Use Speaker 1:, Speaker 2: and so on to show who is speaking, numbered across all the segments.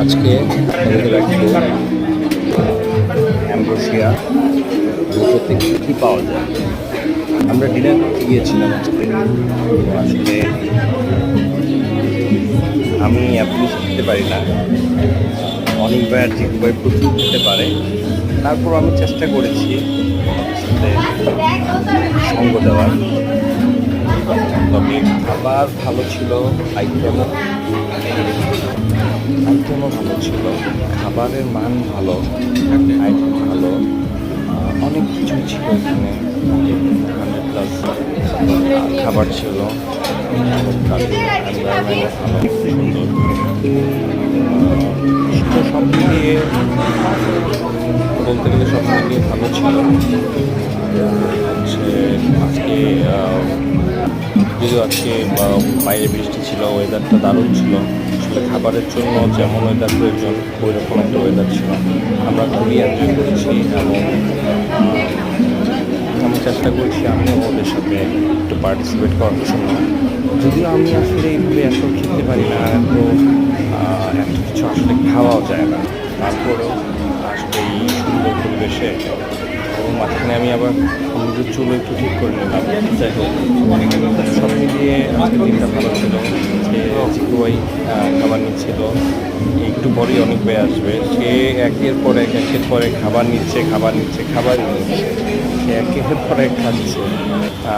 Speaker 1: আজকে আমাদের একটু অ্যাম্ব্রোসিয়া দুটোতে কী পাওয়া যায়। আমরা ডিনার করতে গিয়েছিলাম আজকে। আসলে আমি অ্যাপ্লিশ খেতে পারি না, অনেকবার জিকুবাই প্রচুর খেতে পারে। তারপর আমি চেষ্টা করেছি সাথে সঙ্গ দেওয়ার। তবে খাবার ভালো ছিল, আইটেমও ভালো ছিল, খাবারের মান ভালো, আইটেম ভালো, অনেক কিছুই ছিল এখানে। 100+ খাবার ছিল, এনভায়রনমেন্ট ভালো, সুন্দর। সেটা সব মিলিয়ে বলতে গেলে সব মিলিয়ে ভালো ছিল। হচ্ছে আজকে যদিও আজকে বাইরে বৃষ্টি ছিল, ওয়েদারটা দারুণ ছিল। আসলে খাবারের জন্য যেমন ওয়েদার প্রয়োজন ওই রকম একটা ওয়েদার ছিল। আমরা খুবই এনজয় করেছি এবং আমি চেষ্টা করছি আমিও ওদের সাথে একটু পার্টিসিপেট করার জন্য। যদিও আমি আসলে এইভাবে এত খেতে পারি না, এত কিছু আসলে খাওয়াও যায় না, তারপরেও আসলে এই সুন্দর পরিবেশে এবং মাঝখানে আমি আবার নিজের চুলো একটু ঠিক করে নিলাম। যাই হোক, সব মিলিয়ে আজকের দিনটা ভালো ছিল। যে চিকুয়াই খাবার নিচ্ছিল, একটু পরেই অনেক বেয়ে আসবে। সে একের পর এক খাবার নিচ্ছে, সে একের পর এক খাচ্ছে।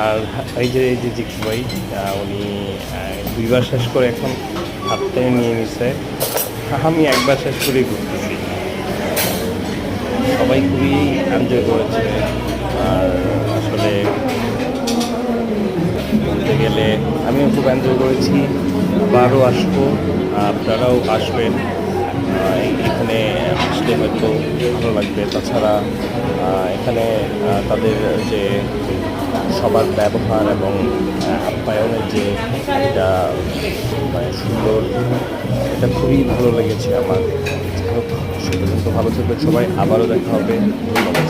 Speaker 1: আর এই যে চিকুয়াই উনি 2বার শেষ করে এখন হাতে নিয়ে নিছে। আমি একবার শেষ করেই ঘুরতেছি। সবাই খুবই এনজয় করেছে। আর আসলে বলতে গেলে আমিও খুব এনজয় করেছি, আবারও আসবো, আপনারাও আসবেন। এখানে আসলে হয়তো ভালো লাগবে। তাছাড়া এখানে তাদের যে সবার ব্যবহার এবং আপ্যায়নের যে একটা সুন্দর, এটা খুবই ভালো লেগেছে আমার। সে পর্যন্ত ভালো থাকবে সবাই, আবারও দেখা হবে। ধন্যবাদ।